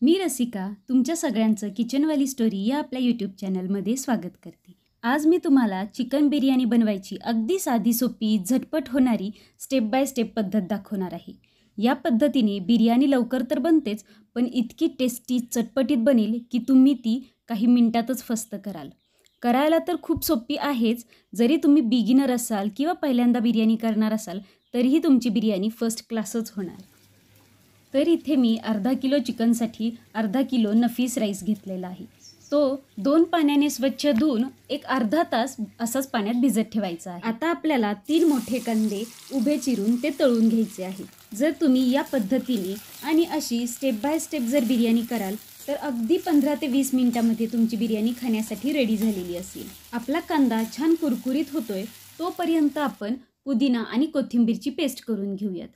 मी रसिका तुमच्या सगळ्यांचं किचनवाली स्टोरी या आपल्या यूट्यूब चॅनलमध्ये स्वागत करते। आज मी तुम्हाला चिकन बिर्याणी बनवायची अगदी साधी सोपी झटपट होणारी स्टेप बाय स्टेप पद्धत दाखवणार आहे। या पद्धतीने बिर्याणी लवकर तर बनतेच, पण इतकी टेस्टी चटपटीत बनेल की तुम्ही ती काही मिनिटातच फस्त कराल। करायला तर खूप सोपी आहेच, जरी तुम्ही बिगिनर असाल किंवा पहिल्यांदा बिर्याणी करणार असाल तरीही तुमची बिर्याणी फर्स्ट क्लासच होणार। तर इथे मी अर्धा किलो चिकनसाठी अर्धा किलो नफीस राईस घेतलेला आहे। तो 2 पाण्याने स्वच्छ धुवून एक अर्धा तास असाच पाण्यात भिजत ठेवायचा आहे। आता आपल्याला 3 मोठे कांदे उभे चिरून ते तळून घ्यायचे आहे। जर तुम्ही या पद्धतीने आणि अशी स्टेप बाय स्टेप जर बिर्याणी कराल तर अगदी 15 ते 20 मिनिटांमध्ये तुमची बिर्याणी खाण्यासाठी रेडी झालेली असेल। आपला कांदा छान कुरकुरीत होतोय तोपर्यंत आपण पुदिना आणि कोथिंबीरची पेस्ट करून घेऊयात।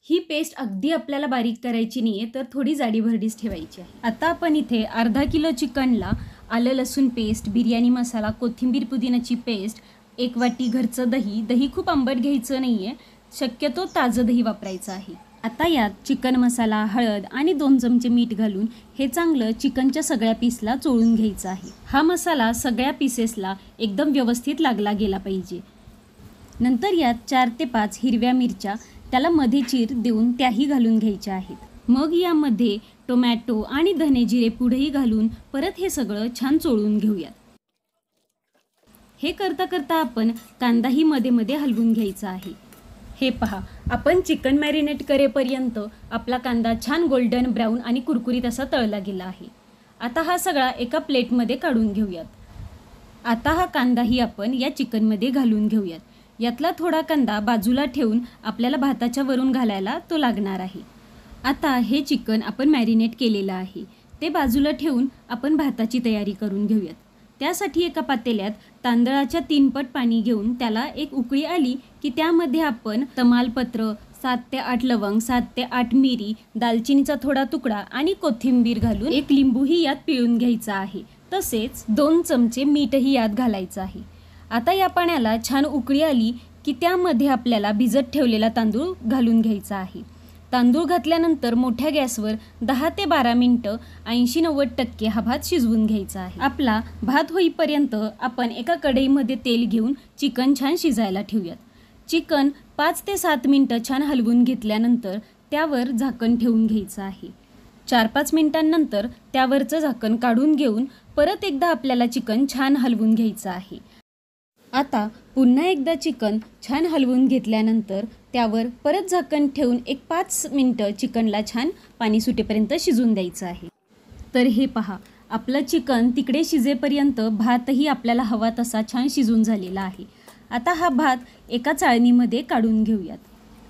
ही पेस्ट अगदी आपल्याला बारीक करायची नाहीये, तर थोडी जाडीभरडीच ठेवायची आहे। आता आपण इथे अर्धा किलो चिकनला आलं लसूण पेस्ट, बिर्याणी मसाला, कोथिंबीर पुदिनाची पेस्ट, 1 वाटी घरचं दही, दही खूप आंबट घ्यायचं नाहीये, शक्यतो ताजं दही वापरायचं आहे। आता यात चिकन मसाला, हळद आणि 2 चमचे मीठ घालून हे चांगलं चिकनच्या सगळ्या पीसला चोळून घ्यायचं आहे। हा मसाला सगळ्या पीसेसला एकदम व्यवस्थित लागला गेला पाहिजे। नंतर यात 4 ते 5 हिरव्या मिरच्या त्याला मध्ये चीर देऊन त्याही घालून घ्यायच्या आहेत। मग यामध्ये टोमॅटो आणि धने जिरे पुढेही घालून परत हे सगळं छान चोळून घेऊयात। हे करता करता आपण कांदाही मध्ये मध्ये हलवून घ्यायचा आहे। हे पहा, आपण चिकन मॅरिनेट करेपर्यंत आपला कांदा छान गोल्डन ब्राऊन आणि कुरकुरीत असा तळला गेला आहे। आता हा सगळा एका प्लेटमध्ये काढून घेऊयात। आता हा कांदाही आपण या चिकनमध्ये घालून घेऊयात। यातला थोडा कांदा बाजूला ठेवून आपल्याला भाताच्या वरून घालायला तो लागणार आहे। आता हे चिकन आपण मॅरिनेट केलेलं आहे ते बाजूला ठेवून आपण भाताची तयारी करून घेऊयात। त्यासाठी एका पातेल्यात तांदळाच्या 3 पट पाणी घेऊन त्याला एक उकळी आली की त्यामध्ये आपण तमालपत्र, 7 ते 8 लवंग, 7 ते 8 मिरी, दालचिनीचा थोडा तुकडा आणि कोथिंबीर घालून एक लिंबूही यात पिळून घ्यायचा आहे। तसेच 2 चमचे मीठही यात घालायचं आहे। आता या पाण्याला छान उकळी आली की त्यामध्ये आपल्याला भिजत ठेवलेला तांदूळ घालून घ्यायचा आहे। तांदूळ घातल्यानंतर मोठ्या गॅसवर 10 ते 12 मिनिटं 80-90% हा भात शिजवून घ्यायचा आहे। आपला भात होईपर्यंत आपण एका कढईमध्ये तेल घेऊन चिकन छान शिजायला ठेवूयात। चिकन 5 ते 7 मिनिटं छान हलवून घेतल्यानंतर त्यावर झाकण ठेवून घ्यायचं आहे। 4-5 मिनिटांनंतर त्यावरचं झाकण काढून घेऊन परत एकदा आपल्याला चिकन छान हलवून घ्यायचं आहे। आता पुन्हा एकदा चिकन छान हलवून घेतल्यानंतर त्यावर परत झाकण ठेवून एक 5 मिनिटं चिकनला छान पाणी सुटेपर्यंत शिजून द्यायचं आहे। तर हे पहा, आपलं चिकन तिकडे शिजेपर्यंत भातही आपल्याला हवा तसा छान शिजून झालेला आहे। आता हा भात एका चाळणीमध्ये काढून घेऊयात।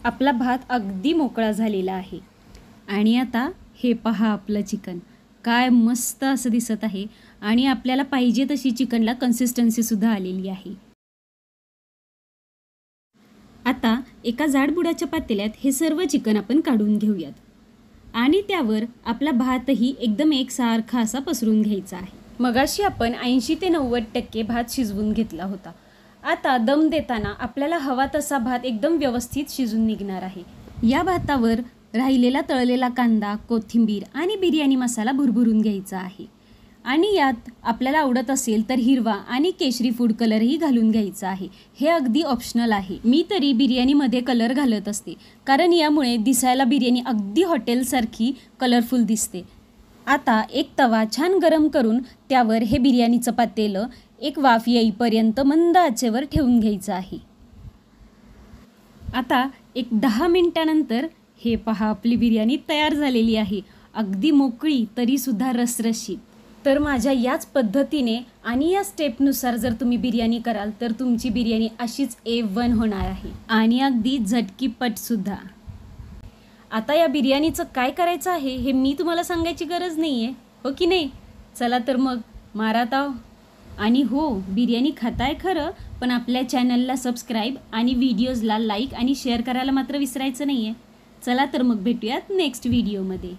आपला भात अगदी मोकळा झालेला आहे आणि आता हे पहा, आपलं चिकन काय मस्त असं दिसत आहे आणि आपल्याला पाहिजे तशी चिकनला कन्सिस्टन्सीसुद्धा आलेली आहे। आता एका जाडबुडाच्या पातेल्यात हे सर्व चिकन आपण काढून घेऊयात आणि त्यावर आपला भातही एकदम एकसारखा असा पसरून घ्यायचा आहे। मगाशी आपण 80 ते 90% भात शिजवून घेतला होता। आता दम देताना आपल्याला हवा तसा भात एकदम व्यवस्थित शिजून निघणार आहे। या भातावर राहिलेला तळलेला कांदा, कोथिंबीर आणि बिर्याणी मसाला भुरभुरून घ्यायचा आहे आणि यात आपल्याला आवडत असेल तर हिरवा आणि केशरी फूड कलरही घालून घ्यायचा आहे। हे अगदी ऑप्शनल आहे। मी तरी बिर्याणीमध्ये कलर घालत असते, कारण यामुळे दिसायला बिर्याणी अगदी हॉटेलसारखी कलरफुल दिसते। आता एक तवा छान गरम करून त्यावर हे बिर्याणीचं पातेलं एक वाफ येईपर्यंत मंद आचेवर ठेवून घ्यायचं आहे। आता एक 10 मिनिटांनंतर हे पहा, आपली बिर्याणी तयार झालेली आहे, अगदी मोकळी तरीसुद्धा रसरशीत। तर माझ्या याच पद्धतीने आणि या स्टेपनुसार जर तुम्ही बिर्याणी कराल तर तुमची बिर्याणी अशीच A1 होणार आहे आणि अगदी झटकीपटसुद्धा। आता या बिर्याणीचं काय करायचं आहे हे मी तुम्हाला सांगायची गरज नाही आहे, हो की नाही? चला तर मग मारा ताव। आणि हो, बिर्याणी खाताय खरं, पण आपल्या चॅनलला सबस्क्राईब आणि व्हिडिओजला लाईक आणि शेअर करायला मात्र विसरायचं नाही आहे। चला तर मग भेटूयात नेक्स्ट व्हिडिओमध्ये।